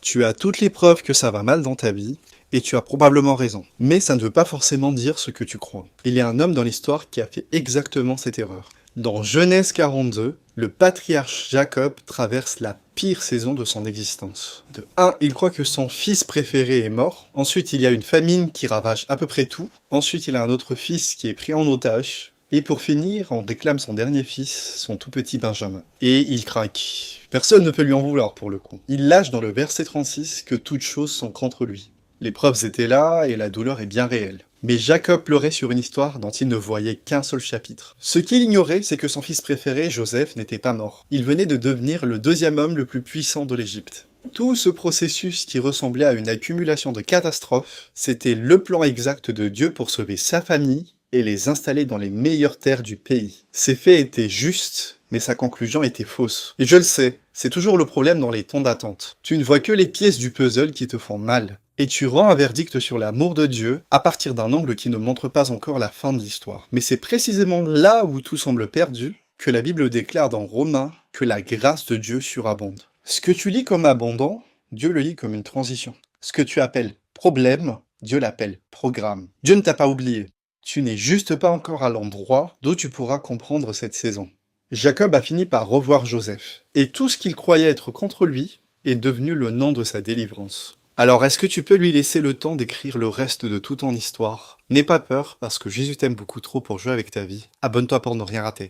Tu as toutes les preuves que ça va mal dans ta vie, et tu as probablement raison. Mais ça ne veut pas forcément dire ce que tu crois. Il y a un homme dans l'histoire qui a fait exactement cette erreur. Dans Genèse 42, le patriarche Jacob traverse la pire saison de son existence. De 1, il croit que son fils préféré est mort. Ensuite, il y a une famine qui ravage à peu près tout. Ensuite, il a un autre fils qui est pris en otage. Et pour finir, on réclame son dernier fils, son tout petit Benjamin. Et il craque. Personne ne peut lui en vouloir pour le coup. Il lâche dans le verset 36 que toutes choses sont contre lui. Les preuves étaient là et la douleur est bien réelle. Mais Jacob pleurait sur une histoire dont il ne voyait qu'un seul chapitre. Ce qu'il ignorait, c'est que son fils préféré, Joseph, n'était pas mort. Il venait de devenir le deuxième homme le plus puissant de l'Égypte. Tout ce processus qui ressemblait à une accumulation de catastrophes, c'était le plan exact de Dieu pour sauver sa famille et les installer dans les meilleures terres du pays. Ses faits étaient justes, mais sa conclusion était fausse. Et je le sais, c'est toujours le problème dans les temps d'attente. Tu ne vois que les pièces du puzzle qui te font mal. Et tu rends un verdict sur l'amour de Dieu à partir d'un angle qui ne montre pas encore la fin de l'histoire. Mais c'est précisément là où tout semble perdu que la Bible déclare dans Romains que la grâce de Dieu surabonde. Ce que tu lis comme abondant, Dieu le lit comme une transition. Ce que tu appelles problème, Dieu l'appelle programme. Dieu ne t'a pas oublié. Tu n'es juste pas encore à l'endroit d'où tu pourras comprendre cette saison. Jacob a fini par revoir Joseph, et tout ce qu'il croyait être contre lui est devenu le nom de sa délivrance. Alors est-ce que tu peux lui laisser le temps d'écrire le reste de toute ton histoire? N'aie pas peur, parce que Jésus t'aime beaucoup trop pour jouer avec ta vie. Abonne-toi pour ne rien rater.